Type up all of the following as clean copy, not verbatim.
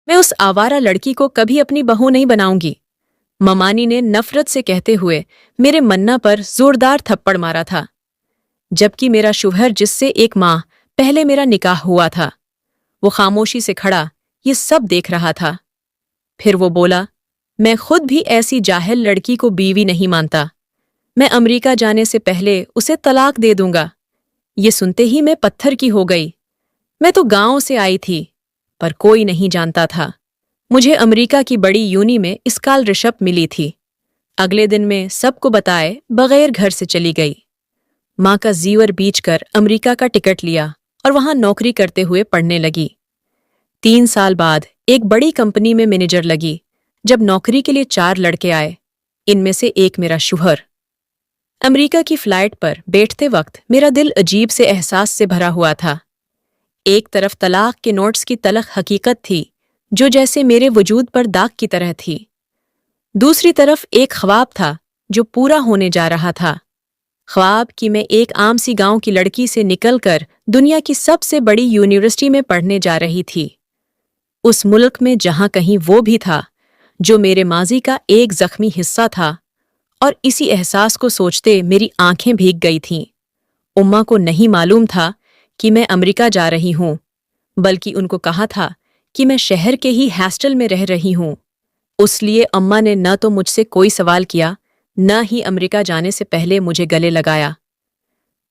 मैं उस आवारा लड़की को कभी अपनी बहू नहीं बनाऊंगी, ममानी ने नफरत से कहते हुए मेरे मन्ना पर जोरदार थप्पड़ मारा था। जबकि मेरा शौहर, जिससे एक माह पहले मेरा निकाह हुआ था, वो खामोशी से खड़ा ये सब देख रहा था। फिर वो बोला, मैं खुद भी ऐसी जाहिल लड़की को बीवी नहीं मानता। मैं अमेरिका जाने से पहले उसे तलाक दे दूंगा। ये सुनते ही मैं पत्थर की हो गई। मैं तो गांव से आई थी, पर कोई नहीं जानता था मुझे अमेरिका की बड़ी यूनी में स्कॉलरशिप मिली थी। अगले दिन मैं सबको बताए बगैर घर से चली गई। माँ का जीवर बींचकर अमेरिका का टिकट लिया और वहां नौकरी करते हुए पढ़ने लगी। 3 साल बाद एक बड़ी कंपनी में मैनेजर लगी। जब नौकरी के लिए 4 लड़के आए, इनमें से एक मेरा शौहर। अमेरिका की फ्लाइट पर बैठते वक्त मेरा दिल अजीब से एहसास से भरा हुआ था। एक तरफ तलाक के नोट्स की तलख हकीकत थी, जो जैसे मेरे वजूद पर दाग की तरह थी। दूसरी तरफ एक ख्वाब था जो पूरा होने जा रहा था। ख्वाब कि मैं एक आम सी गांव की लड़की से निकलकर दुनिया की सबसे बड़ी यूनिवर्सिटी में पढ़ने जा रही थी, उस मुल्क में जहां कहीं वो भी था जो मेरे माजी का एक जख्मी हिस्सा था। और इसी एहसास को सोचते मेरी आंखें भीग गई थीं। उम्मा को नहीं मालूम था कि मैं अमेरिका जा रही हूं, बल्कि उनको कहा था कि मैं शहर के ही हॉस्टल में रह रही हूं। उसलिए अम्मा ने न तो मुझसे कोई सवाल किया, न ही अमेरिका जाने से पहले मुझे गले लगाया।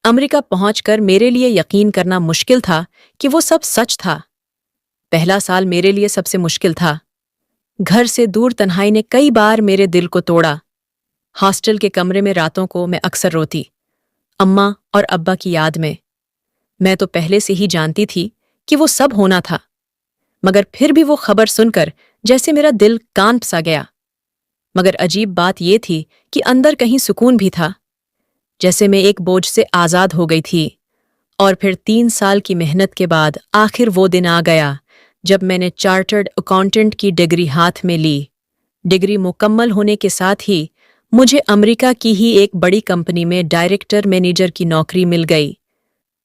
अमेरिका पहुंचकर मेरे लिए यकीन करना मुश्किल था कि वो सब सच था। पहला साल मेरे लिए सबसे मुश्किल था। घर से दूर तन्हाई ने कई बार मेरे दिल को तोड़ा। हॉस्टल के कमरे में रातों को मैं अक्सर रोती, अम्मा और अब्बा की याद में। मैं तो पहले से ही जानती थी कि वो सब होना था, मगर फिर भी वो खबर सुनकर जैसे मेरा दिल कांप सा गया। मगर अजीब बात ये थी कि अंदर कहीं सुकून भी था, जैसे मैं एक बोझ से आज़ाद हो गई थी। और फिर 3 साल की मेहनत के बाद आखिर वो दिन आ गया जब मैंने चार्टर्ड अकाउंटेंट की डिग्री हाथ में ली। डिग्री मुकम्मल होने के साथ ही मुझे अमेरिका की ही एक बड़ी कंपनी में डायरेक्टर मैनेजर की नौकरी मिल गई।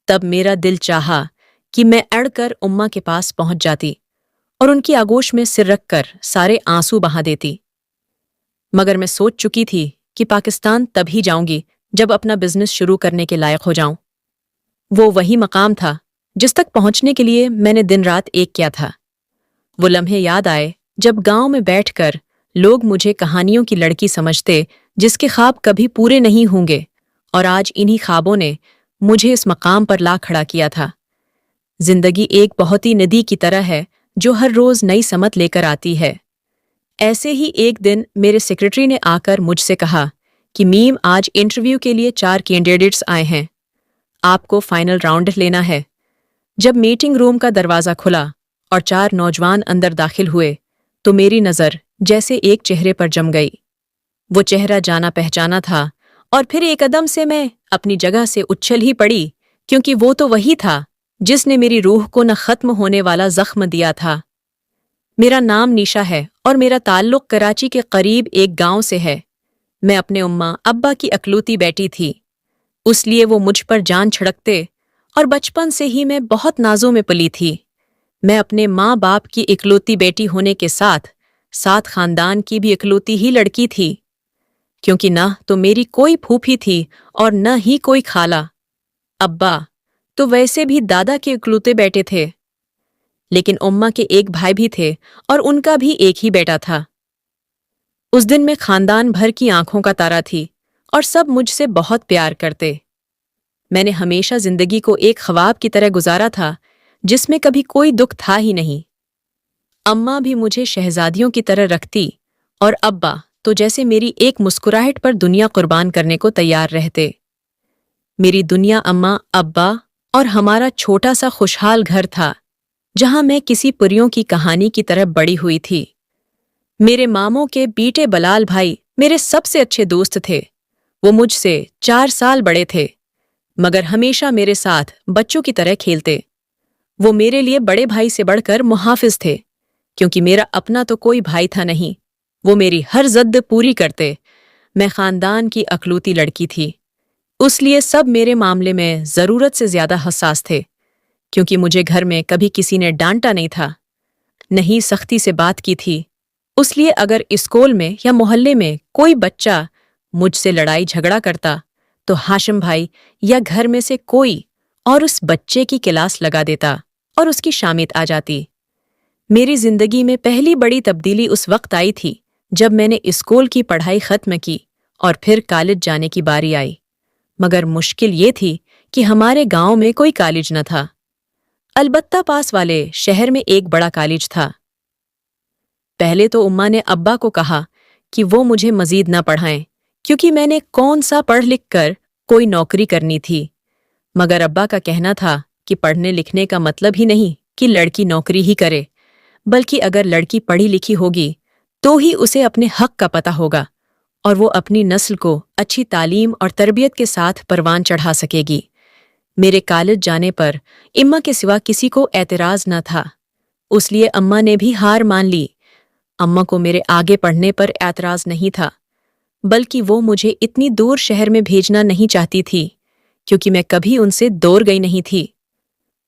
तब मेरा दिल चाहा कि मैं अड़कर उम्मा के पास पहुंच जाती और उनकी आगोश में सिर रखकर सारे आंसू बहा देती। मगर मैं सोच चुकी थी कि पाकिस्तान तभी जाऊंगी जब अपना बिजनेस शुरू करने के लायक हो जाऊं। वो वही मकाम था जिस तक पहुंचने के लिए मैंने दिन रात एक किया था। वो लम्हे याद आए जब गांव में बैठकर लोग मुझे कहानियों की लड़की समझते जिसके ख्वाब कभी पूरे नहीं होंगे, और आज इन्हीं ख्वाबों ने मुझे इस मकाम पर ला खड़ा किया था। जिंदगी एक बहुत ही नदी की तरह है जो हर रोज नई समत लेकर आती है। ऐसे ही एक दिन मेरे सेक्रेटरी ने आकर मुझसे कहा कि मीम, आज इंटरव्यू के लिए 4 कैंडिडेट्स आए हैं, आपको फाइनल राउंड लेना है। जब मीटिंग रूम का दरवाज़ा खुला और 4 नौजवान अंदर दाखिल हुए तो मेरी नज़र जैसे एक चेहरे पर जम गई। वो चेहरा जाना पहचाना था, और फिर एक कदम से मैं अपनी जगह से उछल ही पड़ी, क्योंकि वो तो वही था जिसने मेरी रूह को न खत्म होने वाला जख्म दिया था। मेरा नाम निशा है और मेरा ताल्लुक कराची के करीब एक गांव से है। मैं अपने उम्मा अब्बा की अकलौती बेटी थी, उसलिए वो मुझ पर जान छिड़कते, और बचपन से ही मैं बहुत नाजों में पली थी। मैं अपने माँ बाप की इकलौती बेटी होने के साथ साथ खानदान की भी इकलौती ही लड़की थी, क्योंकि न तो मेरी कोई फूफी थी और न ही कोई खाला। अब्बा तो वैसे भी दादा के इकलौते बेटे थे, लेकिन उम्मा के एक भाई भी थे और उनका भी एक ही बेटा था। उस दिन मैं खानदान भर की आंखों का तारा थी और सब मुझसे बहुत प्यार करते। मैंने हमेशा जिंदगी को एक ख्वाब की तरह गुजारा था जिसमें कभी कोई दुख था ही नहीं। अम्मा भी मुझे शहजादियों की तरह रखती, और अब्बा तो जैसे मेरी एक मुस्कुराहट पर दुनिया कुर्बान करने को तैयार रहते। मेरी दुनिया अम्मा, अब्बा और हमारा छोटा सा खुशहाल घर था, जहां मैं किसी परियों की कहानी की तरह बड़ी हुई थी। मेरे मामों के बीटे बलाल भाई मेरे सबसे अच्छे दोस्त थे। वो मुझसे 4 साल बड़े थे, मगर हमेशा मेरे साथ बच्चों की तरह खेलते। वो मेरे लिए बड़े भाई से बढ़कर मुहाफिज थे, क्योंकि मेरा अपना तो कोई भाई था नहीं। वो मेरी हर ज़द्द पूरी करते। मैं खानदान की अकलौती लड़की थी, उसलिए सब मेरे मामले में ज़रूरत से ज़्यादा हसास थे, क्योंकि मुझे घर में कभी किसी ने डांटा नहीं था। نہیں سختی سے بات کی تھی، اس لیے اگر اسکول میں یا محلے میں کوئی بچہ مجھ سے لڑائی جھگڑا کرتا تو ہاشم بھائی یا گھر میں سے کوئی اور اس بچے کی کلاس لگا دیتا اور اس کی شامت آ جاتی۔ میری زندگی میں پہلی بڑی تبدیلی اس وقت آئی تھی جب میں نے اسکول کی پڑھائی ختم کی اور پھر کالج جانے کی باری آئی، مگر مشکل یہ تھی کہ ہمارے گاؤں میں کوئی کالج نہ تھا، البتہ پاس والے شہر میں ایک بڑا کالج تھا۔ پہلے تو اماں نے ابا کو کہا کہ وہ مجھے مزید نہ پڑھائیں کیونکہ میں نے کون سا پڑھ لکھ کر کوئی نوکری کرنی تھی، مگر ابا کا کہنا تھا کہ پڑھنے لکھنے کا مطلب ہی نہیں کہ لڑکی نوکری ہی کرے، بلکہ اگر لڑکی پڑھی لکھی ہوگی تو ہی اسے اپنے حق کا پتہ ہوگا اور وہ اپنی نسل کو اچھی تعلیم اور تربیت کے ساتھ پروان چڑھا سکے گی۔ میرے کالج جانے پر اماں کے سوا کسی کو اعتراض نہ تھا، اس لیے اماں نے بھی ہار مان لی۔ اماں کو میرے آگے پڑھنے پر اعتراض نہیں تھا، بلکہ وہ مجھے اتنی دور شہر میں بھیجنا نہیں چاہتی تھی کیونکہ میں کبھی ان سے دور گئی نہیں تھی۔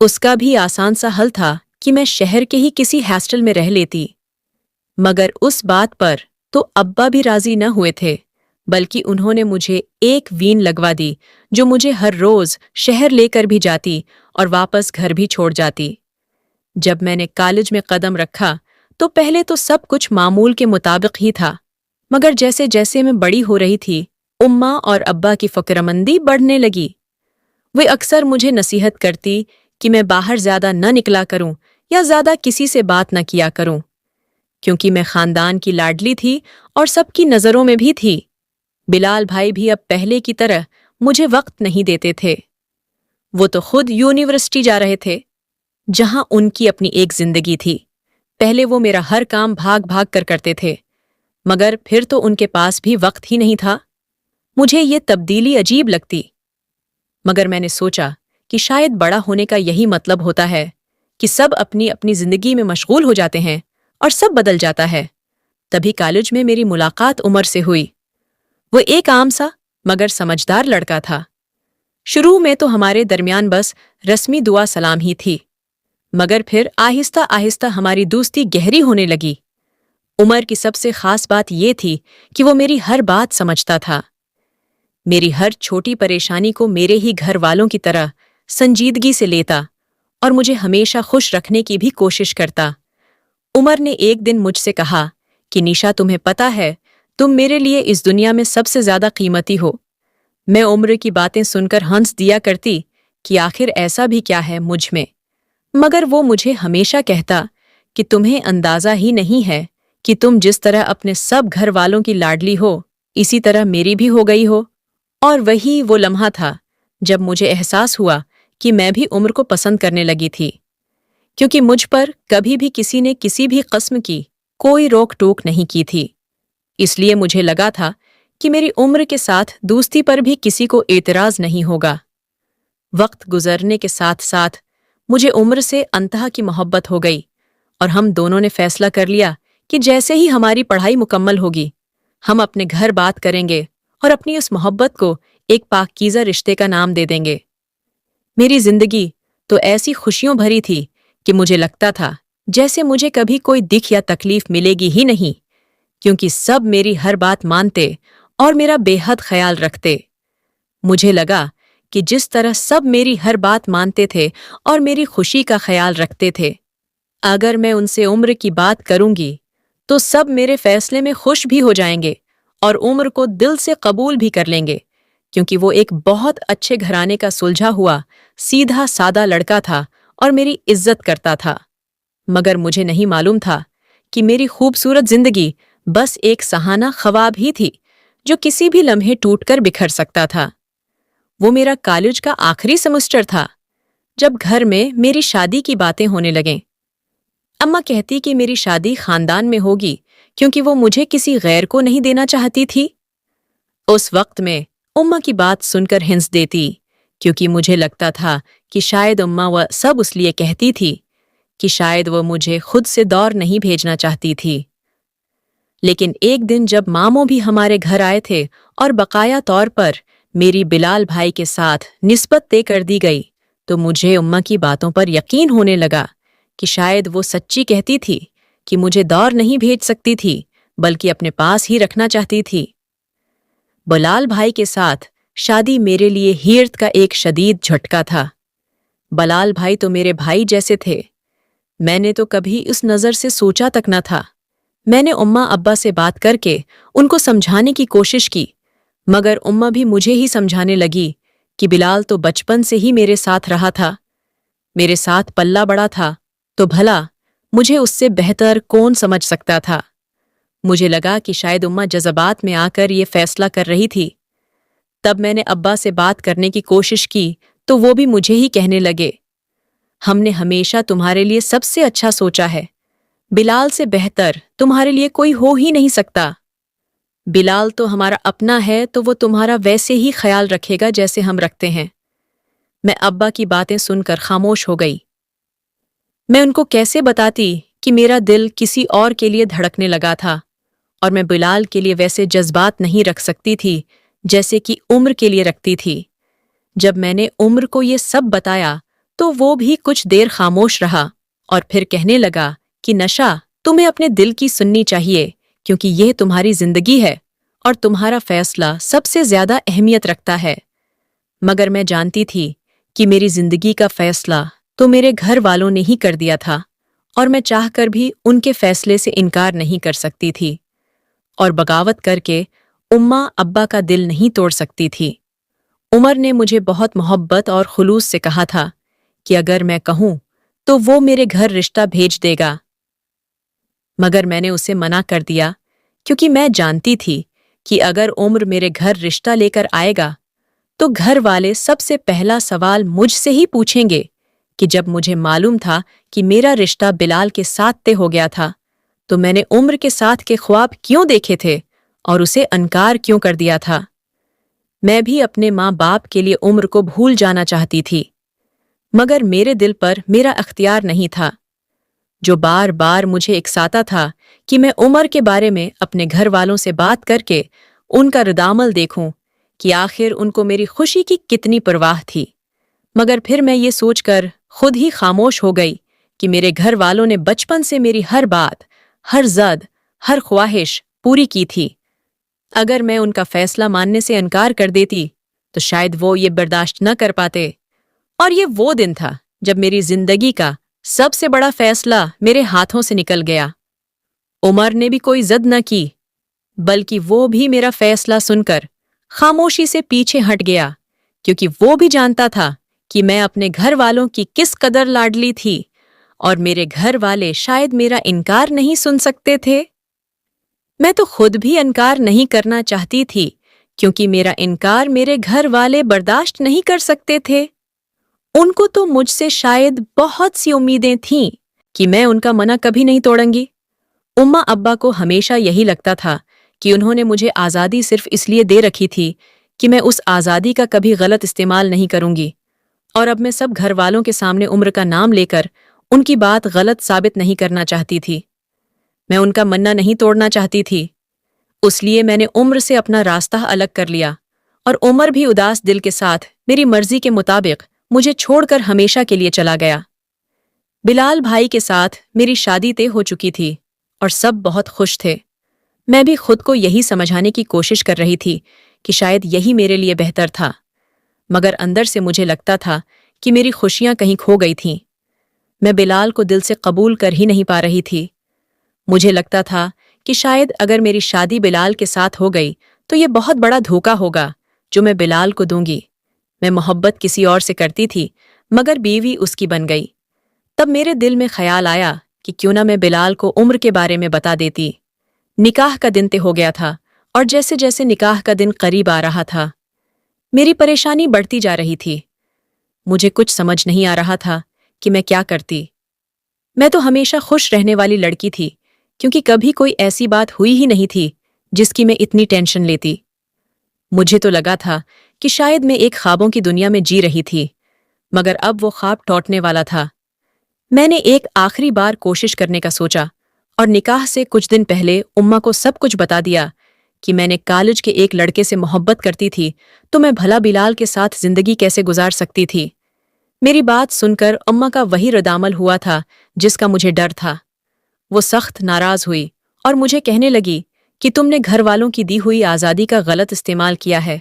اس کا بھی آسان سا حل تھا کہ میں شہر کے ہی کسی ہاسٹل میں رہ لیتی، مگر اس بات پر تو ابا بھی راضی نہ ہوئے تھے، بلکہ انہوں نے مجھے ایک وین لگوا دی جو مجھے ہر روز شہر لے کر بھی جاتی اور واپس گھر بھی چھوڑ جاتی۔ جب میں نے کالج میں قدم رکھا تو پہلے تو سب کچھ معمول کے مطابق ہی تھا، مگر جیسے جیسے میں بڑی ہو رہی تھی اماں اور ابا کی فکرمندی بڑھنے لگی۔ وہ اکثر مجھے نصیحت کرتی کہ میں باہر زیادہ نہ نکلا کروں یا زیادہ کسی سے بات نہ کیا کروں، کیونکہ میں خاندان کی لاڈلی تھی اور سب کی نظروں میں بھی تھی۔ بلال بھائی بھی اب پہلے کی طرح مجھے وقت نہیں دیتے تھے، وہ تو خود یونیورسٹی جا رہے تھے جہاں ان کی اپنی ایک زندگی تھی۔ پہلے وہ میرا ہر کام بھاگ بھاگ کر کرتے تھے، مگر پھر تو ان کے پاس بھی وقت ہی نہیں تھا۔ مجھے یہ تبدیلی عجیب لگتی، مگر میں نے سوچا کہ شاید بڑا ہونے کا یہی مطلب ہوتا ہے کہ سب اپنی اپنی زندگی میں مشغول ہو جاتے ہیں اور سب بدل جاتا ہے۔ تبھی کالج میں میری ملاقات عمر سے ہوئی۔ وہ ایک عام سا مگر سمجھدار لڑکا تھا۔ شروع میں تو ہمارے درمیان بس رسمی دعا سلام ہی تھی، مگر پھر آہستہ آہستہ ہماری دوستی گہری ہونے لگی۔ عمر کی سب سے خاص بات یہ تھی کہ وہ میری ہر بات سمجھتا تھا، میری ہر چھوٹی پریشانی کو میرے ہی گھر والوں کی طرح سنجیدگی سے لیتا اور مجھے ہمیشہ خوش رکھنے کی بھی کوشش کرتا۔ عمر نے ایک دن مجھ سے کہا کہ نیشا، تمہیں پتہ ہے تم میرے لیے اس دنیا میں سب سے زیادہ قیمتی ہو۔ میں عمر کی باتیں سن کر ہنس دیا کرتی کہ آخر ایسا بھی کیا ہے مجھ میں، مگر وہ مجھے ہمیشہ کہتا کہ تمہیں اندازہ ہی نہیں ہے کہ تم جس طرح اپنے سب گھر والوں کی لاڈلی ہو اسی طرح میری بھی ہو گئی ہو۔ اور وہی وہ لمحہ تھا جب مجھے احساس ہوا کہ میں بھی عمر کو پسند کرنے لگی تھی، کیونکہ مجھ پر کبھی بھی کسی نے کسی بھی قسم کی کوئی روک ٹوک نہیں کی تھی۔ اس لیے مجھے لگا تھا کہ میری عمر کے ساتھ دوستی پر بھی کسی کو اعتراض نہیں ہوگا۔ وقت گزرنے کے ساتھ ساتھ مجھے عمر سے انتہا کی محبت ہو گئی اور ہم دونوں نے فیصلہ کر لیا کہ جیسے ہی ہماری پڑھائی مکمل ہوگی ہم اپنے گھر بات کریں گے اور اپنی اس محبت کو ایک پاکیزہ رشتے کا نام دے دیں گے۔ میری زندگی تو ایسی خوشیوں بھری تھی کہ مجھے لگتا تھا جیسے مجھے کبھی کوئی دکھ یا تکلیف ملے گی ہی نہیں، کیونکہ سب میری ہر بات مانتے اور میرا بے حد خیال رکھتے۔ مجھے لگا کہ جس طرح سب میری ہر بات مانتے تھے اور میری خوشی کا خیال رکھتے تھے، اگر میں ان سے عمر کی بات کروں گی تو سب میرے فیصلے میں خوش بھی ہو جائیں گے اور عمر کو دل سے قبول بھی کر لیں گے، کیونکہ وہ ایک بہت اچھے گھرانے کا سلجھا ہوا سیدھا سادہ لڑکا تھا اور میری عزت کرتا تھا۔ مگر مجھے نہیں معلوم تھا کہ میری خوبصورت زندگی بس ایک سہانا خواب ہی تھی جو کسی بھی لمحے ٹوٹ کر بکھر سکتا تھا۔ وہ میرا کالج کا آخری سمسٹر تھا جب گھر میں میری شادی کی باتیں ہونے لگیں۔ اماں کہتی کہ میری شادی خاندان میں ہوگی کیونکہ وہ مجھے کسی غیر کو نہیں دینا چاہتی تھی۔ اس وقت میں اماں کی بات سن کر ہنس دیتی، کیونکہ مجھے لگتا تھا کہ شاید اماں وہ سب اس لیے کہتی تھی کہ شاید وہ مجھے خود سے دور نہیں بھیجنا چاہتی تھی۔ لیکن ایک دن جب ماموں بھی ہمارے گھر آئے تھے اور بقایا طور پر میری بلال بھائی کے ساتھ نسبت طے کر دی گئی تو مجھے اماں کی باتوں پر یقین ہونے لگا کہ شاید وہ سچی کہتی تھی कि मुझे दौर नहीं भेज सकती थी, बल्कि अपने पास ही रखना चाहती थी। बिलाल भाई के साथ शादी मेरे लिए हीरत का एक शदीद झटका था। बिलाल भाई तो मेरे भाई जैसे थे। मैंने तो कभी उस नज़र से सोचा तक न था। मैंने उम्मा अब्बा से बात करके उनको समझाने की कोशिश की, मगर उम्मा भी मुझे ही समझाने लगी कि बिलाल तो बचपन से ही मेरे साथ रहा था, मेरे साथ पल्ला बड़ा था, तो भला मुझे उससे बेहतर कौन समझ सकता था। मुझे लगा कि शायद उम्मा जज़बात में आकर ये फैसला कर रही थी। तब मैंने अब्बा से बात करने की कोशिश की तो वो भी मुझे ही कहने लगे, हमने हमेशा तुम्हारे लिए सबसे अच्छा सोचा है, बिलाल से बेहतर तुम्हारे लिए कोई हो ही नहीं सकता। बिलाल तो हमारा अपना है, तो वो तुम्हारा वैसे ही ख्याल रखेगा जैसे हम रखते हैं। मैं अब्बा की बातें सुनकर खामोश हो गई। मैं उनको कैसे बताती कि मेरा दिल किसी और के लिए धड़कने लगा था और मैं बिलाल के लिए वैसे जज्बात नहीं रख सकती थी जैसे कि उम्र के लिए रखती थी। जब मैंने उम्र को ये सब बताया तो वो भी कुछ देर खामोश रहा और फिर कहने लगा कि नशा, तुम्हें अपने दिल की सुननी चाहिए, क्योंकि यह तुम्हारी जिंदगी है और तुम्हारा फैसला सबसे ज्यादा अहमियत रखता है। मगर मैं जानती थी कि मेरी जिंदगी का फैसला तो मेरे घर वालों ने ही कर दिया था और मैं चाहकर भी उनके फैसले से इनकार नहीं कर सकती थी और बगावत करके उम्मा अब्बा का दिल नहीं तोड़ सकती थी। उमर ने मुझे बहुत मोहब्बत और खुलूस से कहा था कि अगर मैं कहूं तो वो मेरे घर रिश्ता भेज देगा, मगर मैंने उसे मना कर दिया क्योंकि मैं जानती थी कि अगर उम्र मेरे घर रिश्ता लेकर आएगा तो घर वाले सबसे पहला सवाल मुझसे ही पूछेंगे कि जब मुझे मालूम था कि मेरा रिश्ता बिलाल के साथ तय हो गया था तो मैंने उम्र के साथ के ख्वाब क्यों देखे थे और उसे इनकार क्यों कर दिया था। मैं भी अपने माँ बाप के लिए उम्र को भूल जाना चाहती थी, मगर मेरे दिल पर मेरा अख्तियार नहीं था, जो बार बार मुझे इकसाता था कि मैं उमर के बारे में अपने घर वालों से बात करके उनका रद्दामल देखूं कि आखिर उनको मेरी खुशी की कितनी परवाह थी। मगर फिर मैं ये सोचकर खुद ही खामोश हो गई कि मेरे घर वालों ने बचपन से मेरी हर बात, हर जद, हर ख्वाहिश पूरी की थी। अगर मैं उनका फैसला मानने से इनकार कर देती तो शायद वो ये बर्दाश्त न कर पाते। और ये वो दिन था जब मेरी जिंदगी का सबसे बड़ा फैसला मेरे हाथों से निकल गया। उमर ने भी कोई जिद न की, बल्कि वो भी मेरा फैसला सुनकर खामोशी से पीछे हट गया, क्योंकि वो भी जानता था कि मैं अपने घर वालों की किस कदर लाडली थी और मेरे घर वाले शायद मेरा इनकार नहीं सुन सकते थे। मैं तो खुद भी इनकार नहीं करना चाहती थी, क्योंकि मेरा इनकार मेरे घर वाले बर्दाश्त नहीं कर सकते थे। उनको तो मुझसे शायद बहुत सी उम्मीदें थीं कि मैं उनका मना कभी नहीं तोड़ूंगी। उम्मा अब्बा को हमेशा यही लगता था कि उन्होंने मुझे आज़ादी सिर्फ इसलिए दे रखी थी कि मैं उस आज़ादी का कभी गलत इस्तेमाल नहीं करूंगी, और अब मैं सब घर वालों के सामने उम्र का नाम लेकर उनकी बात गलत साबित नहीं करना चाहती थी। मैं उनका मन्ना नहीं तोड़ना चाहती थी, उसलिए मैंने उम्र से अपना रास्ता अलग कर लिया और उमर भी उदास दिल के साथ मेरी मर्जी के मुताबिक मुझे छोड़कर हमेशा के लिए चला गया। बिलाल भाई के साथ मेरी शादी तय हो चुकी थी और सब बहुत खुश थे। मैं भी खुद को यही समझाने की कोशिश कर रही थी कि शायद यही मेरे लिए बेहतर था, मगर अंदर से मुझे लगता था कि मेरी खुशियां कहीं खो गई थीं। मैं बिलाल को दिल से कबूल कर ही नहीं पा रही थी। मुझे लगता था कि शायद अगर मेरी शादी बिलाल के साथ हो गई तो ये बहुत बड़ा धोखा होगा जो मैं बिलाल को दूंगी। मैं मोहब्बत किसी और से करती थी, मगर बीवी उसकी बन गई। तब मेरे दिल में ख्याल आया कि क्यों ना मैं बिलाल को उम्र के बारे में बता देती। निकाह का दिन तय हो गया था और जैसे जैसे निकाह का दिन करीब आ रहा था, मेरी परेशानी बढ़ती जा रही थी। मुझे कुछ समझ नहीं आ रहा था कि मैं क्या करती। मैं तो हमेशा खुश रहने वाली लड़की थी, क्योंकि कभी कोई ऐसी बात हुई ही नहीं थी जिसकी मैं इतनी टेंशन लेती। मुझे तो लगा था कि शायद मैं एक ख्वाबों की दुनिया में जी रही थी, मगर अब वो ख्वाब टूटने वाला था। मैंने एक आखिरी बार कोशिश करने का सोचा और निकाह से कुछ दिन पहले उम्मा को सब कुछ बता दिया कि मैंने कॉलेज के एक लड़के से मोहब्बत करती थी, तो मैं भला बिलाल के साथ जिंदगी कैसे गुजार सकती थी। मेरी बात सुनकर उम्मा का वही रद्दामल हुआ था जिसका मुझे डर था। وہ سخت ناراض ہوئی اور مجھے کہنے لگی کہ تم نے گھر والوں کی دی ہوئی آزادی کا غلط استعمال کیا ہے۔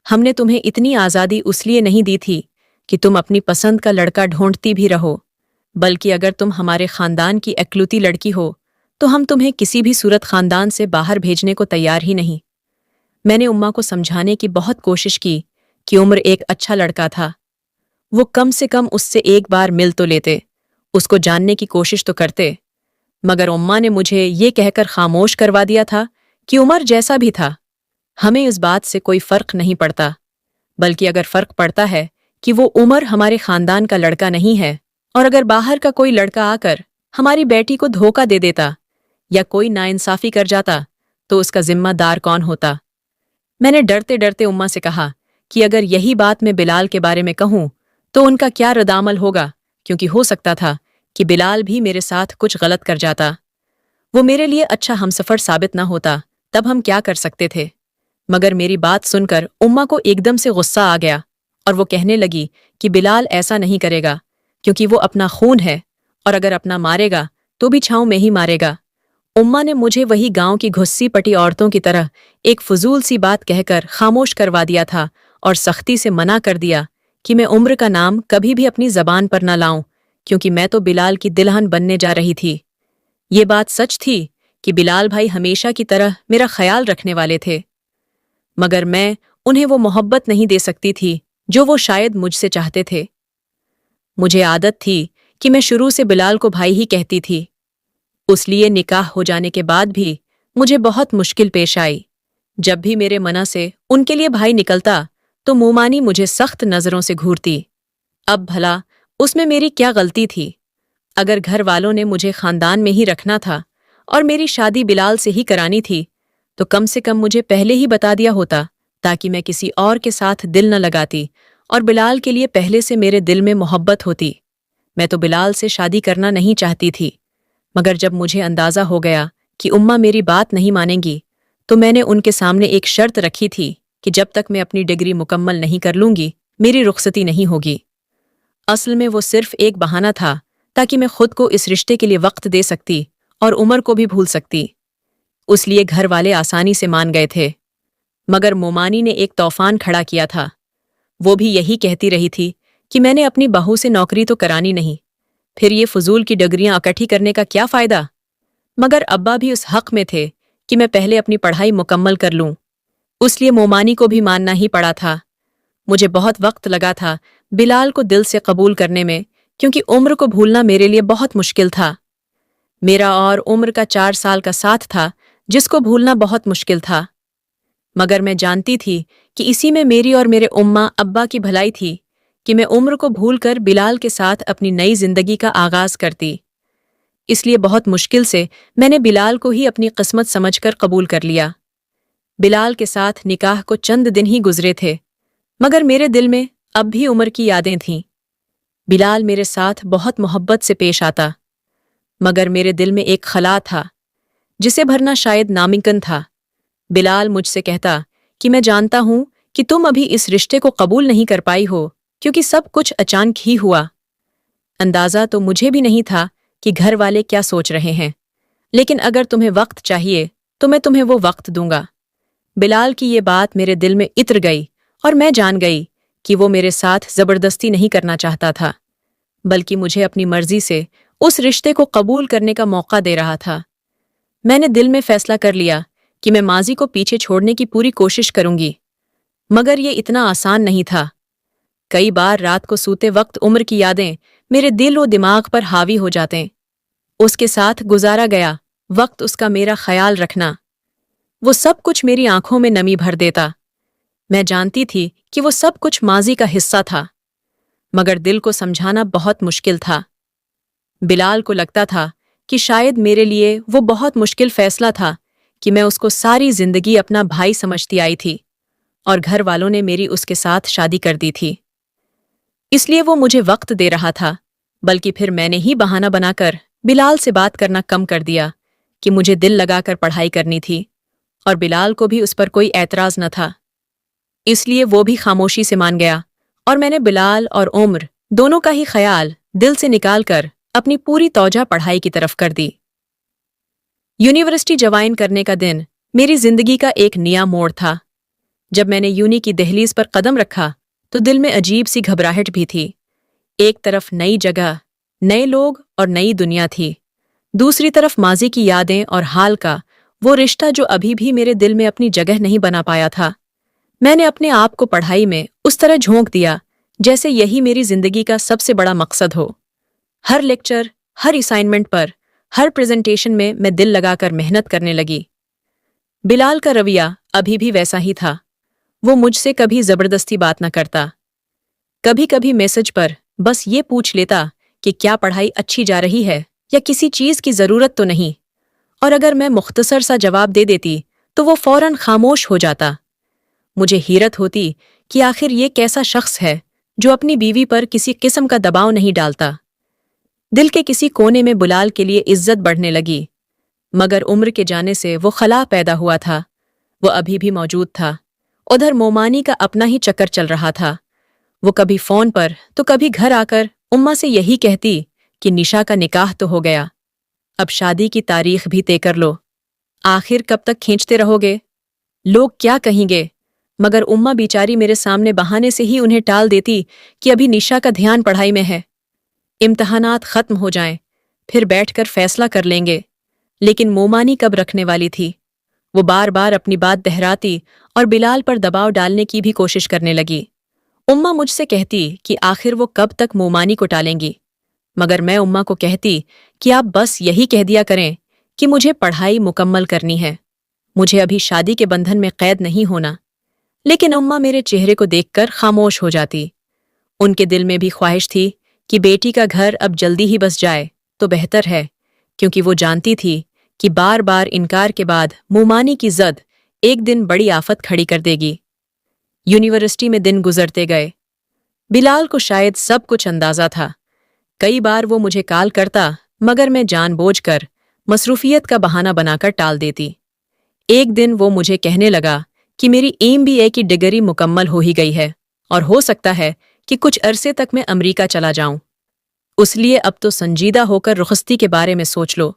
ہم نے تمہیں اتنی آزادی اس لیے نہیں دی تھی کہ تم اپنی پسند کا لڑکا ڈھونڈتی بھی رہو، بلکہ اگر تم ہمارے خاندان کی اکلوتی لڑکی ہو تو ہم تمہیں کسی بھی صورت خاندان سے باہر بھیجنے کو تیار ہی نہیں۔ میں نے اماں کو سمجھانے کی بہت کوشش کی کہ عمر ایک اچھا لڑکا تھا، وہ کم سے کم اس سے ایک بار مل تو لیتے، اس کو جاننے کی کوشش تو کرتے، مگر اماں نے مجھے یہ کہہ کر خاموش کروا دیا تھا کہ عمر جیسا بھی تھا ہمیں اس بات سے کوئی فرق نہیں پڑتا، بلکہ اگر فرق پڑتا ہے کہ وہ عمر ہمارے خاندان کا لڑکا نہیں ہے، اور اگر باہر کا کوئی لڑکا آ کر ہماری بیٹی کو دھوکہ دے دیتا یا کوئی ناانصافی کر جاتا تو اس کا ذمہ دار کون ہوتا۔ میں نے ڈرتے ڈرتے اماں سے کہا کہ اگر یہی بات میں بلال کے بارے میں کہوں تو ان کا کیا ردعمل ہوگا، کیونکہ ہو سکتا تھا کہ بلال بھی میرے ساتھ کچھ غلط کر جاتا، وہ میرے لیے اچھا ہمسفر ثابت نہ ہوتا، تب ہم کیا کر سکتے تھے۔ مگر میری بات سن کر اماں کو ایک دم سے غصہ آ گیا اور وہ کہنے لگی کہ بلال ایسا نہیں کرے گا کیونکہ وہ اپنا خون ہے، اور اگر اپنا مارے گا تو بھی چھاؤں میں ہی مارے گا۔ اماں نے مجھے وہی گاؤں کی گھسی پٹی عورتوں کی طرح ایک فضول سی بات کہہ کر خاموش کروا دیا تھا اور سختی سے منع کر دیا کہ میں عمر کا نام کبھی بھی اپنی زبان پر نہ لاؤں، کیونکہ میں تو بلال کی دلہن بننے جا رہی تھی۔ یہ بات سچ تھی کہ بلال بھائی ہمیشہ کی طرح میرا خیال رکھنے والے تھے، مگر میں انہیں وہ محبت نہیں دے سکتی تھی جو وہ شاید مجھ سے چاہتے تھے۔ مجھے عادت تھی کہ میں شروع سے بلال کو بھائی ہی کہتی تھی، اس لیے نکاح ہو جانے کے بعد بھی مجھے بہت مشکل پیش آئی۔ جب بھی میرے منہ سے ان کے لیے بھائی نکلتا تو مومانی مجھے سخت نظروں سے گھورتی۔ اب بھلا اس میں میری کیا غلطی تھی؟ اگر گھر والوں نے مجھے خاندان میں ہی رکھنا تھا اور میری شادی بلال سے ہی کرانی تھی تو کم سے کم مجھے پہلے ہی بتا دیا ہوتا تاکہ میں کسی اور کے ساتھ دل نہ لگاتی، اور بلال کے لیے پہلے سے میرے دل میں محبت ہوتی۔ میں تو بلال سے شادی کرنا نہیں چاہتی تھی، مگر جب مجھے اندازہ ہو گیا کہ اماں میری بات نہیں مانیں گی تو میں نے ان کے سامنے ایک شرط رکھی تھی کہ جب تک میں اپنی ڈگری مکمل نہیں کر لوں گی میری رخصتی نہیں ہوگی۔ اصل میں وہ صرف ایک بہانہ تھا تاکہ میں خود کو اس رشتے کے لیے وقت دے سکتی اور عمر کو بھی بھول سکتی۔ اس لیے گھر والے آسانی سے مان گئے تھے، مگر مومانی نے ایک طوفان کھڑا کیا تھا۔ وہ بھی یہی کہتی رہی تھی کہ میں نے اپنی بہو سے نوکری تو کرانی نہیں، پھر یہ فضول کی ڈگریاں اکٹھی کرنے کا کیا فائدہ؟ مگر ابا بھی اس حق میں تھے کہ میں پہلے اپنی پڑھائی مکمل کر لوں، اس لیے مومانی کو بھی ماننا ہی پڑا تھا۔ مجھے بہت وقت لگا تھا بلال کو دل سے قبول کرنے میں، کیونکہ عمر کو بھولنا میرے لیے بہت مشکل تھا۔ میرا اور عمر کا 4 سال کا ساتھ تھا جس کو بھولنا بہت مشکل تھا، مگر میں جانتی تھی کہ اسی میں میری اور میرے اماں ابا کی بھلائی تھی کہ میں عمر کو بھول کر بلال کے ساتھ اپنی نئی زندگی کا آغاز کرتی۔ اس لیے بہت مشکل سے میں نے بلال کو ہی اپنی قسمت سمجھ کر قبول کر لیا۔ بلال کے ساتھ نکاح کو چند دن ہی گزرے تھے، مگر میرے دل میں اب بھی عمر کی یادیں تھیں۔ بلال میرے ساتھ بہت محبت سے پیش آتا، مگر میرے دل میں ایک خلا تھا جسے بھرنا شاید ناممکن تھا۔ بلال مجھ سے کہتا کہ میں جانتا ہوں کہ تم ابھی اس رشتے کو قبول نہیں کر پائی ہو کیونکہ سب کچھ اچانک ہی ہوا۔ اندازہ تو مجھے بھی نہیں تھا کہ گھر والے کیا سوچ رہے ہیں، لیکن اگر تمہیں وقت چاہیے تو میں تمہیں وہ وقت دوں گا۔ بلال کی یہ بات میرے دل میں اتر گئی اور میں جان گئی کہ وہ میرے ساتھ زبردستی نہیں کرنا چاہتا تھا، بلکہ مجھے اپنی مرضی سے اس رشتے کو قبول کرنے کا موقع دے رہا تھا۔ میں نے دل میں فیصلہ کر لیا کہ میں ماضی کو پیچھے چھوڑنے کی پوری کوشش کروں گی، مگر یہ اتنا آسان نہیں تھا۔ کئی بار رات کو سوتے وقت عمر کی یادیں میرے دل و دماغ پر حاوی ہو جاتے۔ اس کے ساتھ گزارا گیا وقت، اس کا میرا خیال رکھنا، وہ سب کچھ میری آنکھوں میں نمی بھر دیتا۔ میں جانتی تھی کہ وہ سب کچھ ماضی کا حصہ تھا، مگر دل کو سمجھانا بہت مشکل تھا۔ بلال کو لگتا تھا کہ شاید میرے لیے وہ بہت مشکل فیصلہ تھا کہ میں اس کو ساری زندگی اپنا بھائی سمجھتی آئی تھی اور گھر والوں نے میری اس کے ساتھ شادی کر دی تھی۔ اس لیے وہ مجھے وقت دے رہا تھا، بلکہ پھر میں نے ہی بہانہ بنا کر بلال سے بات کرنا کم کر دیا کہ مجھے دل لگا کر پڑھائی کرنی تھی، اور بلال کو بھی اس پر کوئی اعتراض نہ تھا، اس لیے وہ بھی خاموشی سے مان گیا، اور میں نے بلال اور عمر دونوں کا ہی خیال دل سے نکال کر اپنی پوری توجہ پڑھائی کی طرف کر دی۔ यूनिवर्सिटी ज्वाइन करने का दिन मेरी जिंदगी का एक नया मोड़ था। जब मैंने यूनी की दहलीज पर कदम रखा तो दिल में अजीब सी घबराहट भी थी। एक तरफ नई जगह, नए लोग और नई दुनिया थी, दूसरी तरफ माजी की यादें और हाल का वो रिश्ता जो अभी भी मेरे दिल में अपनी जगह नहीं बना पाया था। मैंने अपने आप को पढ़ाई में उस तरह झोंक दिया जैसे यही मेरी जिंदगी का सबसे बड़ा मकसद हो। हर लेक्चर, हर असाइनमेंट पर, हर प्रेजेंटेशन में मैं दिल लगाकर मेहनत करने लगी। बिलाल का रवैया अभी भी वैसा ही था। वो मुझसे कभी जबरदस्ती बात न करता। कभी कभी मैसेज पर बस ये पूछ लेता कि क्या पढ़ाई अच्छी जा रही है या किसी चीज की जरूरत तो नहीं, और अगर मैं मुख्तसर सा जवाब दे देती तो वो फौरन खामोश हो जाता। मुझे हैरत होती कि आखिर ये कैसा शख्स है जो अपनी बीवी पर किसी किस्म का दबाव नहीं डालता। दिल के किसी कोने में बिलाल के लिए इज्जत बढ़ने लगी, मगर उम्र के जाने से वो खला पैदा हुआ था। वो अभी भी मौजूद था। उधर मोमानी का अपना ही चक्कर चल रहा था। वो कभी फोन पर तो कभी घर आकर उम्मा से यही कहती कि निशा का निकाह तो हो गया, अब शादी की तारीख भी तय कर लो। आखिर कब तक खींचते रहोगे? लोग क्या कहेंगे? मगर उम्मा बेचारी मेरे सामने बहाने से ही उन्हें टाल देती कि अभी निशा का ध्यान पढ़ाई में है। इम्तहानात खत्म हो जाएं, फिर बैठकर फैसला कर लेंगे। लेकिन मोमानी कब रखने वाली थी। वो बार बार अपनी बात दोहराती और बिलाल पर दबाव डालने की भी कोशिश करने लगी। उम्मा मुझसे कहती कि आखिर वो कब तक मोमानी को टालेंगी, मगर मैं उम्मा को कहती कि आप बस यही कह दिया करें कि मुझे पढ़ाई मुकम्मल करनी है, मुझे अभी शादी के बंधन में कैद नहीं होना। लेकिन उम्मा मेरे चेहरे को देखकर खामोश हो जाती। उनके दिल में भी ख्वाहिश थी कि बेटी का घर अब जल्दी ही बस जाए तो बेहतर है, क्योंकि वो जानती थी कि बार बार इनकार के बाद मोमानी की जद एक दिन बड़ी आफत खड़ी कर देगी। यूनिवर्सिटी में दिन गुजरते गए। बिलाल को शायद सब कुछ अंदाजा था। कई बार वो मुझे कॉल करता, मगर मैं जानबूझकर मसरूफियत का बहाना बनाकर टाल देती। एक दिन वो मुझे कहने लगा कि मेरी MBA की डिग्री मुकम्मल हो ही गई है और हो सकता है कि कुछ अरसे तक मैं अमेरिका चला जाऊं। उसलिए अब तो संजीदा होकर रुखसती के बारे में सोच लो।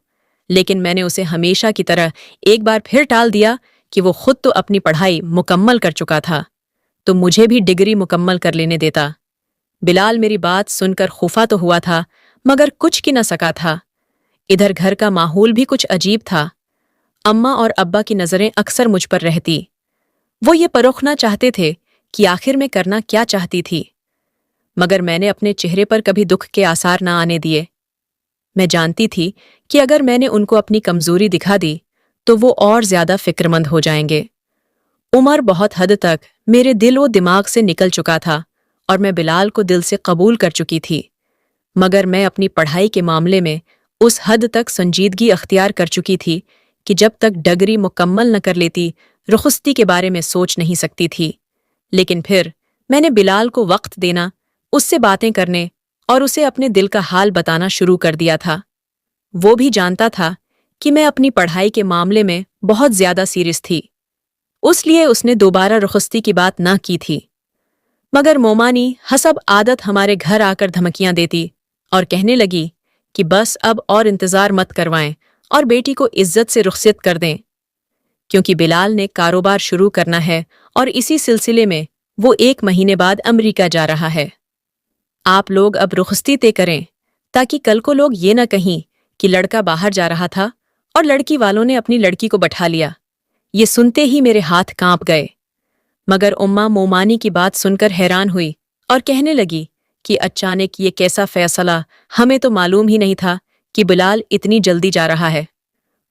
लेकिन मैंने उसे हमेशा की तरह एक बार फिर टाल दिया कि वो खुद तो अपनी पढ़ाई मुकम्मल कर चुका था, तो मुझे भी डिग्री मुकम्मल कर लेने देता। बिलाल मेरी बात सुनकर खुफा तो हुआ था, मगर कुछ की न सका था। इधर घर का माहौल भी कुछ अजीब था। अम्मा और अब्बा की नज़रें अक्सर मुझ पर रहती। वो ये परखना चाहते थे कि आखिर मैं करना क्या चाहती थी, मगर मैंने अपने चेहरे पर कभी दुख के आसार न आने दिए। मैं जानती थी कि अगर मैंने उनको अपनी कमजोरी दिखा दी तो वो और ज्यादा फिक्रमंद हो जाएंगे। उमर बहुत हद तक मेरे दिल व दिमाग से निकल चुका था और मैं बिलाल को दिल से कबूल कर चुकी थी, मगर मैं अपनी पढ़ाई के मामले में उस हद तक संजीदगी अख्तियार कर चुकी थी कि जब तक डिग्री मुकम्मल न कर लेती रुखसती के बारे में सोच नहीं सकती थी। लेकिन फिर मैंने बिलाल को वक्त देना, उससे बातें करने और उसे अपने दिल का हाल बताना शुरू कर दिया था। वो भी जानता था कि मैं अपनी पढ़ाई के मामले में बहुत ज्यादा सीरियस थी, उसलिए उसने दोबारा रुखसती की बात न की थी। मगर मोमानी हसब आदत हमारे घर आकर धमकियां देती और कहने लगी कि बस अब और इंतजार मत करवाएं और बेटी को इज्जत से रुखसत कर दें, क्योंकि बिलाल ने कारोबार शुरू करना है और इसी सिलसिले में वो 1 महीने बाद अमेरिका जा रहा है। आप लोग अब रुखसती तय करें ताकि कल को लोग ये न कहीं कि लड़का बाहर जा रहा था और लड़की वालों ने अपनी लड़की को बैठा लिया। ये सुनते ही मेरे हाथ कांप गए। मगर उम्मा मोमानी की बात सुनकर हैरान हुई और कहने लगी कि अचानक ये कैसा फैसला, हमें तो मालूम ही नहीं था कि बिलाल इतनी जल्दी जा रहा है।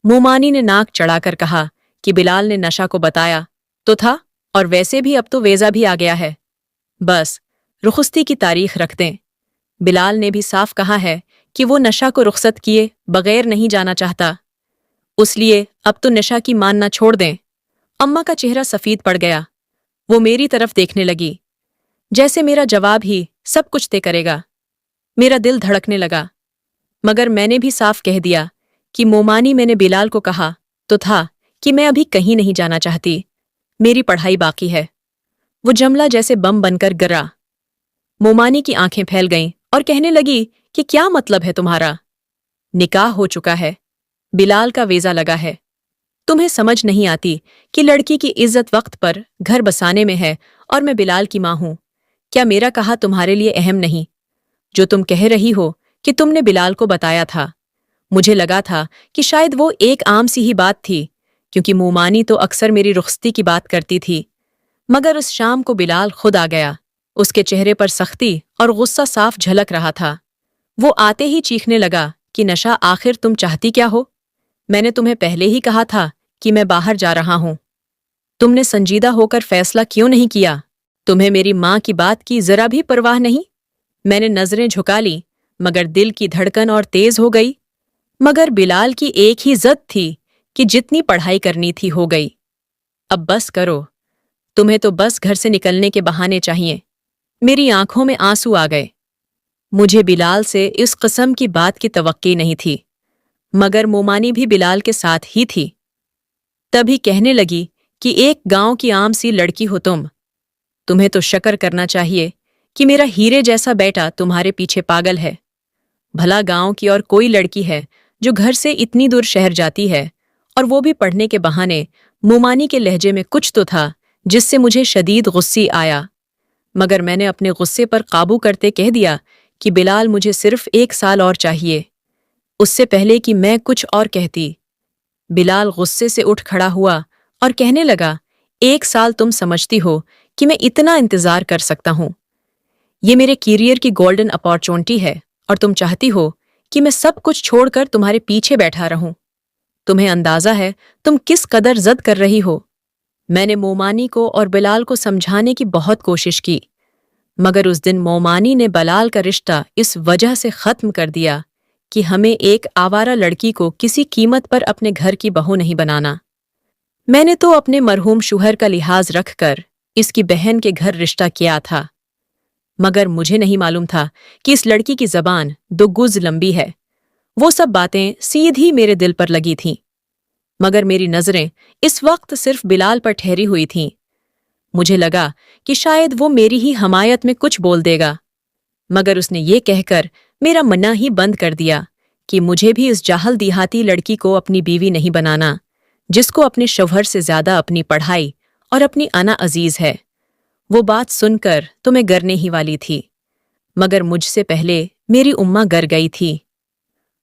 मोमानी ने नाक चढ़ाकर कहा कि बिलाल ने नशा को बताया तो था, और वैसे भी अब तो वीज़ा भी आ गया है, बस रुखसती की तारीख रख दें। बिलाल ने भी साफ कहा है कि वो नशा को रुखसत किए बगैर नहीं जाना चाहता, उसलिए अब तो नशा की मानना छोड़ दें। अम्मा का चेहरा सफेद पड़ गया। वो मेरी तरफ देखने लगी जैसे मेरा जवाब ही सब कुछ तय करेगा। मेरा दिल धड़कने लगा, मगर मैंने भी साफ कह दिया कि मोमानी, मैंने बिलाल को कहा तो था कि मैं अभी कहीं नहीं जाना चाहती, मेरी पढ़ाई बाकी है। वो जमला जैसे बम बनकर गिरा। मोमानी की आंखें फैल गईं और कहने लगी कि क्या मतलब है तुम्हारा? निकाह हो चुका है। بلال کا ویزا لگا ہے۔ تمہیں سمجھ نہیں آتی کہ لڑکی کی عزت وقت پر گھر بسانے میں ہے اور میں بلال کی ماں ہوں۔ کیا میرا کہا تمہارے لیے اہم نہیں؟ جو تم کہہ رہی ہو کہ تم نے بلال کو بتایا تھا، مجھے لگا تھا کہ شاید وہ ایک عام سی ہی بات تھی، کیونکہ مومانی تو اکثر میری رخصتی کی بات کرتی تھی۔ مگر اس شام کو بلال خود آ گیا۔ اس کے چہرے پر سختی اور غصہ صاف جھلک رہا تھا۔ وہ آتے ہی چیخنے لگا کہ نشا، آخر تم چاہتی کیا ہو؟ میں نے تمہیں پہلے ہی کہا تھا کہ میں باہر جا رہا ہوں۔ تم نے سنجیدہ ہو کر فیصلہ کیوں نہیں کیا؟ تمہیں میری ماں کی بات کی ذرا بھی پرواہ نہیں؟ میں نے نظریں جھکا لی، مگر دل کی دھڑکن اور تیز ہو گئی۔ مگر بلال کی ایک ہی ضد تھی کہ جتنی پڑھائی کرنی تھی ہو گئی۔ اب بس کرو، تمہیں تو بس گھر سے نکلنے کے بہانے چاہیے۔ میری آنکھوں میں آنسو آ گئے۔ مجھے بلال سے اس قسم کی بات کی توقع نہیں تھی، مگر مومانی بھی بلال کے ساتھ ہی تھی۔ تبھی کہنے لگی کہ ایک گاؤں کی عام سی لڑکی ہو تمہیں تو شکر کرنا چاہیے کہ میرا ہیرے جیسا بیٹا تمہارے پیچھے پاگل ہے۔ بھلا گاؤں کی اور کوئی لڑکی ہے جو گھر سے اتنی دور شہر جاتی ہے، اور وہ بھی پڑھنے کے بہانے؟ مومانی کے لہجے میں کچھ تو تھا جس سے مجھے شدید غصے آیا، مگر میں نے اپنے غصے پر قابو کرتے کہہ دیا کہ بلال، مجھے صرف 1 سال اور چاہیے۔ اس سے پہلے کہ میں کچھ اور کہتی، بلال غصے سے اٹھ کھڑا ہوا اور کہنے لگا، 1 سال تم سمجھتی ہو کہ میں اتنا انتظار کر سکتا ہوں؟ یہ میرے کیریئر کی گولڈن اپارچونٹی ہے، اور تم چاہتی ہو کہ میں سب کچھ چھوڑ کر تمہارے پیچھے بیٹھا رہوں؟ تمہیں اندازہ ہے تم کس قدر ضد کر رہی ہو؟ میں نے مومانی کو اور بلال کو سمجھانے کی بہت کوشش کی، مگر اس دن مومانی نے بلال کا رشتہ اس وجہ سے ختم کر دیا کہ ہمیں ایک آوارہ لڑکی کو کسی قیمت پر اپنے گھر کی بہو نہیں بنانا۔ میں نے تو اپنے مرحوم شوہر کا لحاظ رکھ کر اس کی بہن کے گھر رشتہ کیا تھا، مگر مجھے نہیں معلوم تھا کہ اس لڑکی کی زبان 2 گز لمبی ہے۔ وہ سب باتیں سیدھی میرے دل پر لگی تھیں، مگر میری نظریں اس وقت صرف بلال پر ٹھہری ہوئی تھیں۔ مجھے لگا کہ شاید وہ میری ہی حمایت میں کچھ بول دے گا، مگر اس نے یہ کہہ کر میرا منہ ہی بند کر دیا کہ مجھے بھی اس جاہل دیہاتی لڑکی کو اپنی بیوی نہیں بنانا، جس کو اپنے شوہر سے زیادہ اپنی پڑھائی اور اپنی انا عزیز ہے۔ وہ بات سن کر تو میں گرنے ہی والی تھی، مگر مجھ سے پہلے میری اماں گر گئی تھی۔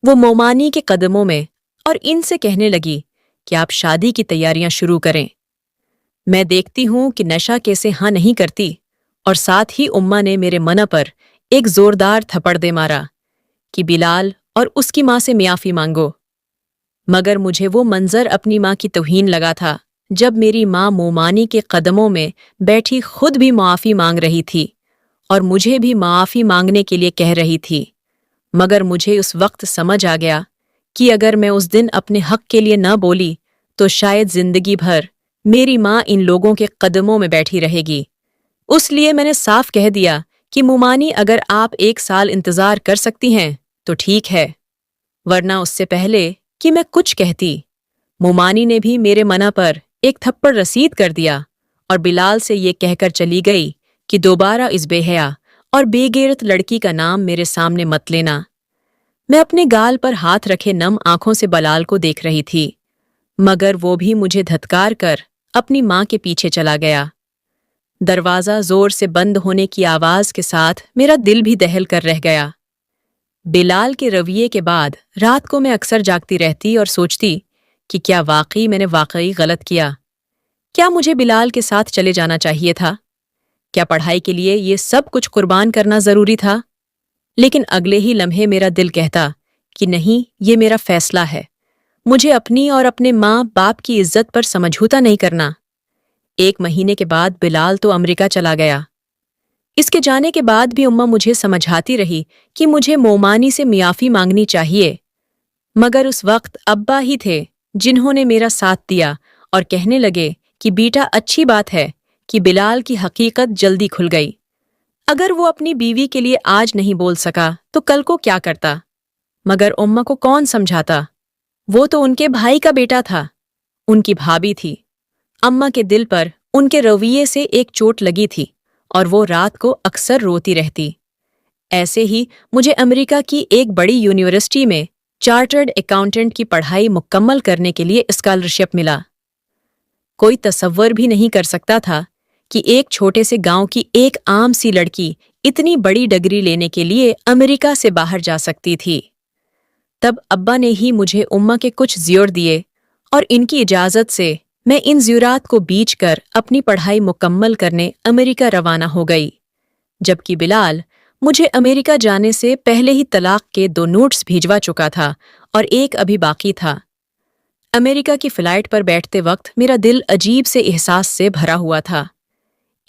وہ مومانی کے قدموں میں اور ان سے کہنے لگی کہ آپ شادی کی تیاریاں شروع کریں۔ میں دیکھتی ہوں کہ نشا کیسے ہاں نہیں کرتی، اور ساتھ ہی اماں نے میرے منہ پر ایک زوردار تھپڑ دے مارا کہ بلال اور اس کی ماں سے معافی مانگو۔ مگر مجھے وہ منظر اپنی ماں کی توہین لگا تھا، جب میری ماں مومانی کے قدموں میں بیٹھی خود بھی معافی مانگ رہی تھی اور مجھے بھی معافی مانگنے کے لیے کہہ رہی تھی۔ مگر مجھے اس وقت سمجھ آ گیا کہ اگر میں اس دن اپنے حق کے لیے نہ بولی تو شاید زندگی بھر میری ماں ان لوگوں کے قدموں میں بیٹھی رہے گی۔ اس لیے میں نے صاف کہہ دیا کہ مومانی، اگر آپ 1 سال انتظار کر سکتی ہیں تو ٹھیک ہے، ورنہ اس سے پہلے کہ میں کچھ کہتی، مومانی نے بھی میرے منہ پر ایک تھپڑ رسید کر دیا اور بلال سے یہ کہہ کر چلی گئی کہ دوبارہ اس بے حیا اور بے غیرت لڑکی کا نام میرے سامنے مت لینا۔ میں اپنے گال پر ہاتھ رکھے نم آنکھوں سے بلال کو دیکھ رہی تھی، مگر وہ بھی مجھے دھتکار کر اپنی ماں کے پیچھے چلا گیا۔ دروازہ زور سے بند ہونے کی آواز کے ساتھ میرا دل بھی دہل کر رہ گیا۔ بلال کے رویے کے بعد رات کو میں اکثر جاگتی رہتی اور سوچتی کہ کیا واقعی میں نے غلط کیا؟ کیا مجھے بلال کے ساتھ چلے جانا چاہیے تھا؟ کیا پڑھائی کے لیے یہ سب کچھ قربان کرنا ضروری تھا؟ لیکن اگلے ہی لمحے میرا دل کہتا کہ نہیں، یہ میرا فیصلہ ہے، مجھے اپنی اور اپنے ماں باپ کی عزت پر سمجھوتا نہیں کرنا۔ 1 مہینے کے بعد بلال تو امریکہ چلا گیا۔ اس کے جانے کے بعد بھی اماں مجھے سمجھاتی رہی کہ مجھے مومانی سے معافی مانگنی چاہیے، مگر اس وقت ابا ہی تھے جنہوں نے میرا ساتھ دیا اور کہنے لگے کہ بیٹا، اچھی بات ہے کہ بلال کی حقیقت جلدی کھل گئی۔ اگر وہ اپنی بیوی کے لیے آج نہیں بول سکا تو کل کو کیا کرتا؟ مگر اماں کو کون سمجھاتا؟ وہ تو ان کے بھائی کا بیٹا تھا، ان کی بھابھی تھی۔ اماں کے دل پر ان کے رویے سے ایک چوٹ لگی تھی اور وہ رات کو اکثر روتی رہتی۔ ایسے ہی مجھے امریکہ کی ایک بڑی یونیورسٹی میں चार्टर्ड अकाउंटेंट की पढ़ाई मुकम्मल करने के लिए स्कॉलरशिप मिला। कोई तसव्वुर भी नहीं कर सकता था कि एक छोटे से गांव की एक आम सी लड़की इतनी बड़ी डिग्री लेने के लिए अमेरिका से बाहर जा सकती थी। तब अब्बा ने ही मुझे उम्मा के कुछ ज़ियोर दिए और इनकी इजाज़त से मैं इन ज़ियोरात को बीच कर अपनी पढ़ाई मुकम्मल करने अमेरिका रवाना हो गई, जबकि बिलाल मुझे अमेरिका जाने से पहले ही तलाक के 2 नोट्स भिजवा चुका था और एक अभी बाकी था। अमेरिका की फ्लाइट पर बैठते वक्त मेरा दिल अजीब से एहसास से भरा हुआ था।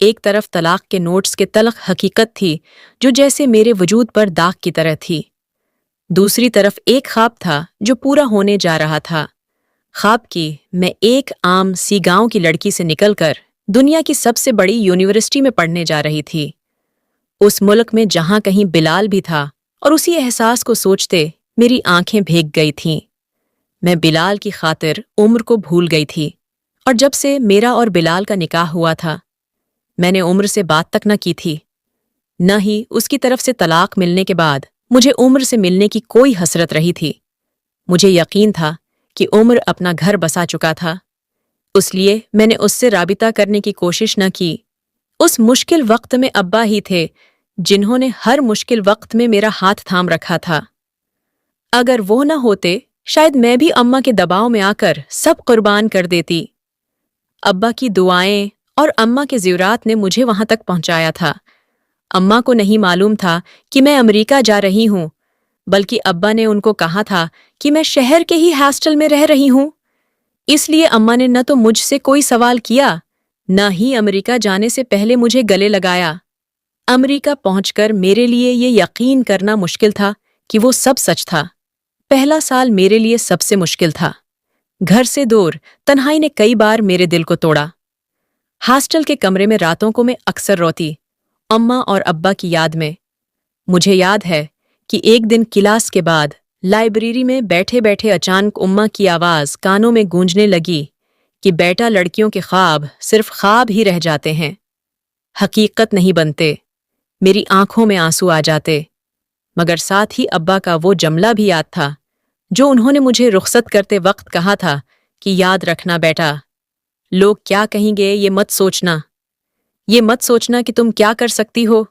एक तरफ तलाक के नोट्स के तलख हकीकत थी जो जैसे मेरे वजूद पर दाग की तरह थी। दूसरी तरफ एक ख्वाब था जो पूरा होने जा रहा था। ख्वाब की मैं एक आम सी गांव की लड़की से निकलकर दुनिया की सबसे बड़ी यूनिवर्सिटी में पढ़ने जा रही थी, उस मुल्क में जहां कहीं बिलाल भी था, और उसी एहसास को सोचते मेरी आंखें भीग गई थीं। मैं बिलाल की खातिर उम्र को भूल गई थी, और जब से मेरा और बिलाल का निकाह हुआ था मैंने उम्र से बात तक न की थी। न ही उसकी तरफ से तलाक मिलने के बाद मुझे उम्र से मिलने की कोई हसरत रही थी। मुझे यकीन था कि उम्र अपना घर बसा चुका था, इसलिए मैंने उससे राबिता करने की कोशिश न की। उस मुश्किल वक्त में अब्बा ही थे जिन्होंने हर मुश्किल वक्त में मेरा हाथ थाम रखा था। अगर वो न होते शायद मैं भी अम्मा के दबाव में आकर सब कुर्बान कर देती। अब्बा की दुआएं और अम्मा के ज़ियोरात ने मुझे वहां तक पहुंचाया था। अम्मा को नहीं मालूम था कि मैं अमेरिका जा रही हूं, बल्कि अब्बा ने उनको कहा था कि मैं शहर के ही हॉस्टल में रह रही हूं। इसलिए अम्मा ने न तो मुझसे कोई सवाल किया, न ही अमेरिका जाने से पहले मुझे गले लगाया। अमेरिका पहुंचकर मेरे लिए ये यकीन करना मुश्किल था कि वो सब सच था। पहला साल मेरे लिए सबसे मुश्किल था। घर से दूर तन्हाई ने कई बार मेरे दिल को तोड़ा। हॉस्टल के कमरे में रातों को मैं अक्सर रोती, अम्मा और अब्बा की याद में। मुझे याद है कि एक दिन क्लास के बाद लाइब्रेरी में बैठे बैठे अचानक उम्मा की आवाज़ कानों में गूंजने लगी कि बेटा, लड़कियों के ख्वाब सिर्फ ख्वाब ही रह जाते हैं, हकीकत नहीं बनते। मेरी आंखों में आंसू आ जाते, मगर साथ ही अब्बा का वो जमला भी याद था जो उन्होंने मुझे रुखसत करते वक्त कहा था कि याद रखना बेटा, लोग क्या कहेंगे ये मत सोचना, ये मत सोचना कि तुम क्या कर सकती हो।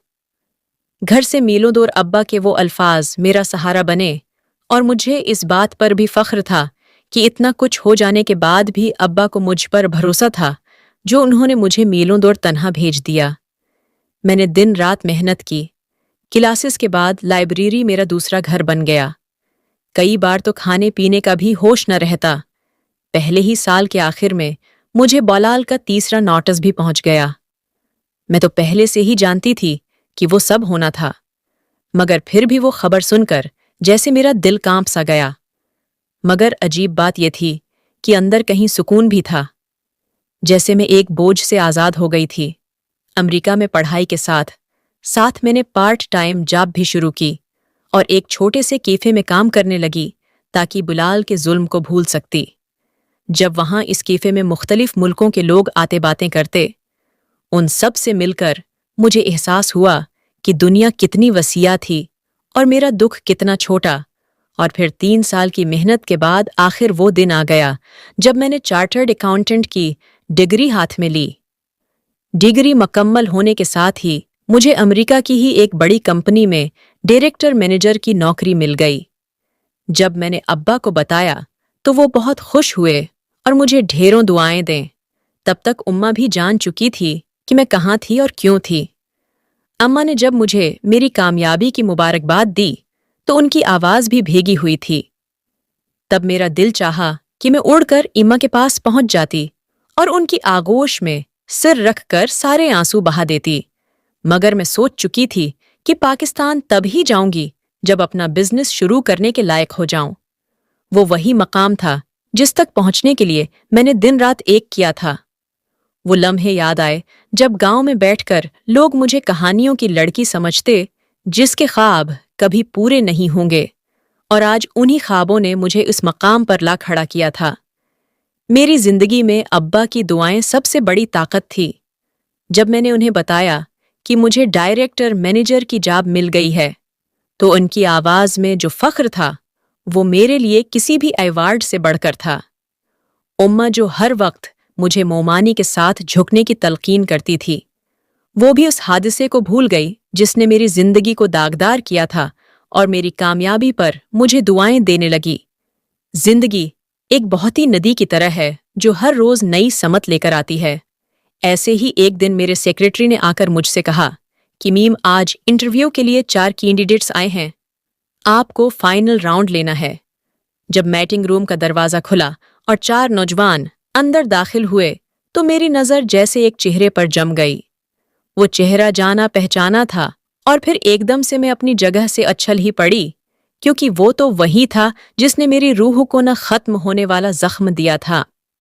घर से मीलों दूर अब्बा के वो अल्फाज मेरा सहारा बने, और मुझे इस बात पर भी फख्र था कि इतना कुछ हो जाने के बाद भी अब्बा को मुझ पर भरोसा था जो उन्होंने मुझे मीलों दूर तन्हा भेज दिया। मैंने दिन रात मेहनत की। क्लासेस के बाद लाइब्रेरी मेरा दूसरा घर बन गया। कई बार तो खाने पीने का भी होश न रहता। पहले ही साल के आखिर में मुझे बलाल का तीसरा नोटिस भी पहुंच गया। मैं तो पहले से ही जानती थी कि वो सब होना था, मगर फिर भी वो खबर सुनकर जैसे मेरा दिल कांप सा गया। मगर अजीब बात यह थी कि अंदर कहीं सुकून भी था, जैसे मैं एक बोझ से आज़ाद हो गई थी। अमेरिका में पढ़ाई के साथ साथ मैंने पार्ट टाइम जॉब भी शुरू की और एक छोटे से कैफे में काम करने लगी ताकि बिलाल के जुल्म को भूल सकती। जब वहां इस कैफे में मुख्तलिफ मुल्कों के लोग आते बातें करते, उन सब से मिलकर मुझे एहसास हुआ कि दुनिया कितनी वसीया थी और मेरा दुख कितना छोटा। और फिर 3 साल की मेहनत के बाद आखिर वो दिन आ गया जब मैंने चार्टर्ड अकाउंटेंट की डिग्री हाथ में ली। डिग्री मुकम्मल होने के साथ ही मुझे अमेरिका की ही एक बड़ी कंपनी में डायरेक्टर मैनेजर की नौकरी मिल गई। जब मैंने अब्बा को बताया तो वो बहुत खुश हुए और मुझे ढेरों दुआएं दें। तब तक उम्मा भी जान चुकी थी कि मैं कहाँ थी और क्यों थी। अम्मा ने जब मुझे मेरी कामयाबी की मुबारकबाद दी तो उनकी आवाज़ भी भीगी हुई थी। तब मेरा दिल चाहा कि मैं उड़कर इम्मा के पास पहुंच जाती और उनकी आगोश में सिर रखकर सारे आंसू बहा देती। मगर मैं सोच चुकी थी कि पाकिस्तान तब ही जाऊंगी जब अपना बिजनेस शुरू करने के लायक हो जाऊं। वो वही मकाम था जिस तक पहुंचने के लिए मैंने दिन रात एक किया था। वो लम्हे याद आए जब गांव में बैठकर लोग मुझे कहानियों की लड़की समझते जिसके ख्वाब कभी पूरे नहीं होंगे, और आज उन्हीं ख्वाबों ने मुझे इस मकाम पर ला खड़ा किया था। मेरी जिंदगी में अब्बा की दुआएं सबसे बड़ी ताकत थी। जब मैंने उन्हें बताया कि मुझे डायरेक्टर मैनेजर की जॉब मिल गई है तो उनकी आवाज़ में जो फख्र था وہ میرے لیے کسی بھی ایوارڈ سے بڑھ کر تھا۔ اماں جو ہر وقت مجھے مومانی کے ساتھ جھکنے کی تلقین کرتی تھی، وہ بھی اس حادثے کو بھول گئی جس نے میری زندگی کو داغدار کیا تھا اور میری کامیابی پر مجھے دعائیں دینے لگی۔ زندگی ایک بہت ہی ندی کی طرح ہے جو ہر روز نئی سمت لے کر آتی ہے۔ ایسے ہی ایک دن میرے سیکریٹری نے آ کر مجھ سے کہا کہ میم، آج انٹرویو کے لیے 4 کینڈیڈیٹس آئے ہیں، آپ کو فائنل راؤنڈ لینا ہے۔ جب میٹنگ روم کا دروازہ کھلا اور 4 نوجوان اندر داخل ہوئے تو میری نظر جیسے ایک چہرے پر جم گئی۔ وہ چہرہ جانا پہچانا تھا اور پھر ایک دم سے میں اپنی جگہ سے اچھل ہی پڑی، کیونکہ وہ تو وہی تھا جس نے میری روح کو نہ ختم ہونے والا زخم دیا تھا۔